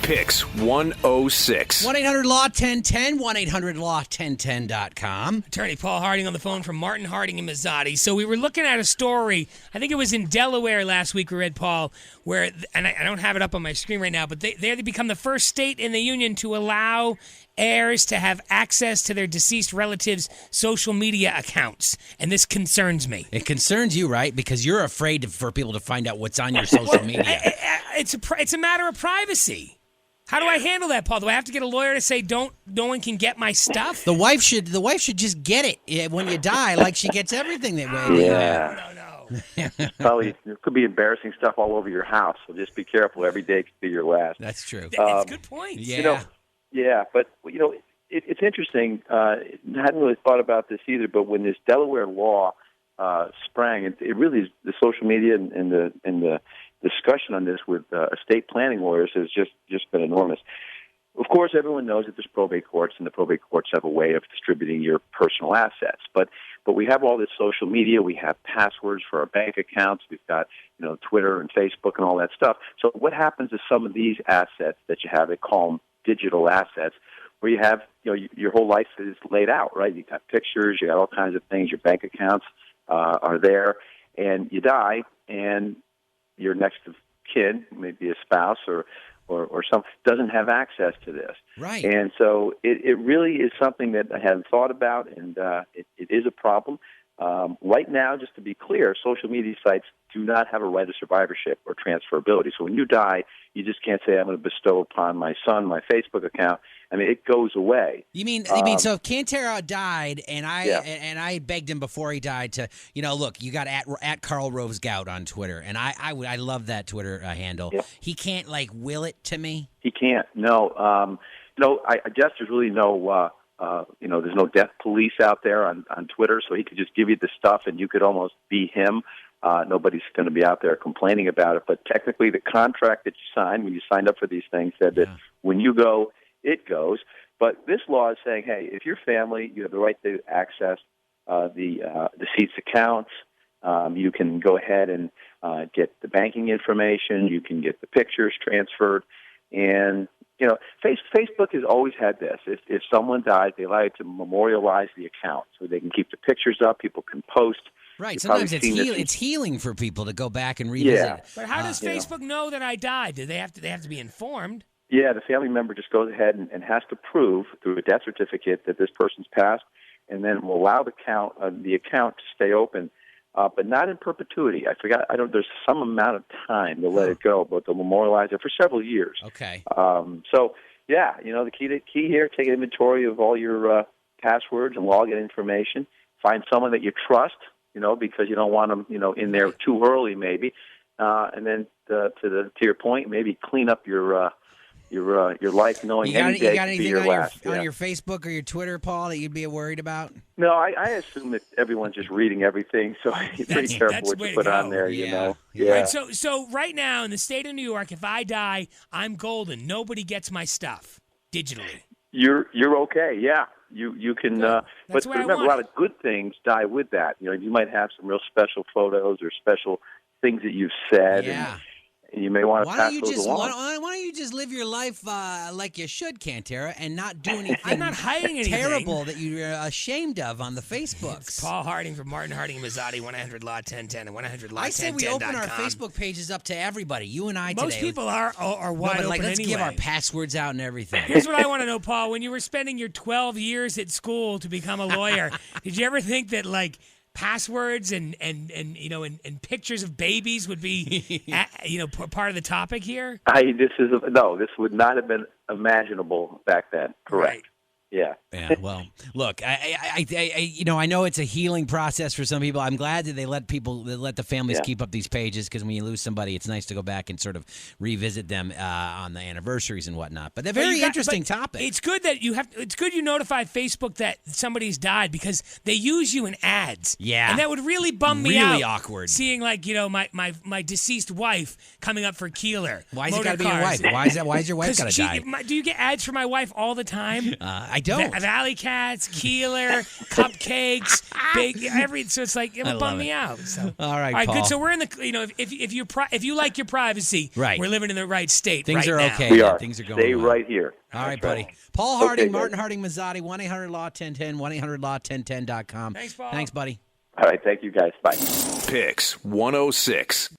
PYX 106. 1-800-LAW-1010, 1-800-LAW-1010.com. Attorney Paul Harding on the phone from Martin Harding and Mazzotti. So we were looking at a story, I think it was in Delaware last week we read, Paul, where, and I don't have it up on my screen right now, but they become the first state in the union to allow heirs to have access to their deceased relatives' social media accounts. And this concerns me. It concerns you, right? Because you're afraid for people to find out what's on your social media. It's a matter of privacy. How do I handle that, Paul? Do I have to get a lawyer to say no one can get my stuff? The wife should just get it when you die, like she gets everything that way. Yeah. No. Probably there could be embarrassing stuff all over your house, so just be careful. Every day could be your last. That's true. It's a good point. Yeah. But it's interesting. I hadn't really thought about this either, but when this Delaware law sprang, it really is the social media and the discussion on this with estate planning lawyers has just been enormous. Of course, everyone knows that there's probate courts, and the probate courts have a way of distributing your personal assets. But we have all this social media. We have passwords for our bank accounts. We've got Twitter and Facebook and all that stuff. So what happens is some of these assets that you have, they call them digital assets, where you have your whole life is laid out, right? You got pictures, you got all kinds of things. Your bank accounts are there, and you die, and your next of kin, maybe a spouse or some, doesn't have access to this. Right. And so it really is something that I hadn't thought about, and it is a problem. Right now, just to be clear, social media sites do not have a right of survivorship or transferability. So when you die, you just can't say, I'm going to bestow upon my son my Facebook account. I mean, it goes away. You mean so if Cantera died and I begged him before he died to, look, you got at Carl Rose Gout on Twitter, and I love that Twitter handle. Yeah. He can't will it to me? He can't. No. I guess there's really no there's no death police out there on Twitter, so he could just give you the stuff and you could almost be him. Nobody's going to be out there complaining about it. But technically, the contract that you signed when you signed up for these things said that when you go, it goes. But this law is saying, hey, if your family, you have the right to access the deceased accounts. You can go ahead and get the banking information. You can get the pictures transferred. And Facebook has always had this. If someone dies, they allow you to memorialize the account so they can keep the pictures up. People can post. Right. Sometimes it's healing for people to go back and revisit. Yeah. But how does Facebook know that I died? Do they have to be informed? Yeah, the family member just goes ahead and has to prove through a death certificate that this person's passed, and then will allow the account to stay open, but not in perpetuity. I forgot. There's some amount of time to let it go, but they'll memorialize it for several years. Okay. The key here: take inventory of all your passwords and login information. Find someone that you trust, because you don't want them, in there too early, maybe. And then to your point, maybe clean up your life, knowing any day could be your last. On your Facebook or your Twitter, Paul, that you'd be worried about? No, I assume that everyone's just reading everything, so you're pretty careful what you put on there, Yeah. Right, so right now in the state of New York, if I die, I'm golden. Nobody gets my stuff digitally. You're okay, yeah. You can, but remember, a lot of good things die with that. You might have some real special photos or special things that you've said. Yeah. And you may want to pass those along. Why don't you just live your life like you should, Cantera, and not do anything I'm not hiding anything terrible that you're ashamed of on the Facebooks? It's Paul Harding from Martin Harding and Mazzotti, 1-800-LAW-1010 and 1-800-LAW-1010.com. I say we open our Facebook pages up to everybody, you and I today. Most people are wide open let's anyway. give our passwords out and everything. Here's what I want to know, Paul. When you were spending your 12 years at school to become a lawyer, did you ever think that, passwords and pictures of babies would be part of the topic here? This would not have been imaginable back then. Correct. Right. Yeah. Yeah. Well, look, I know it's a healing process for some people. I'm glad that they let the families keep up these pages, because when you lose somebody, it's nice to go back and sort of revisit them on the anniversaries and whatnot. But they're very interesting topic. It's good that it's good you notified Facebook that somebody's died, because they use you in ads. Yeah. And that would really bum me out. Really awkward. Seeing my deceased wife coming up for Keeler. Why is it got to be your wife? Why is your wife got to die? Do you get ads for my wife all the time? I don't. Valley Cats, Keeler, cupcakes, big so it's like it would bum me out. So. All right, Paul. good. So we're in the if you like your privacy, right. We're living in the right state. Things right are now. okay. We are. Things are going Stay well. right here. All right, That's buddy. right. Paul Harding, Okay, Martin Harding, Mazzotti, 1-800-LAW-1010, 1-800-LAW-1010.com. Thanks, Paul. Thanks, buddy. All right. Thank you, guys. Bye. PYX 106.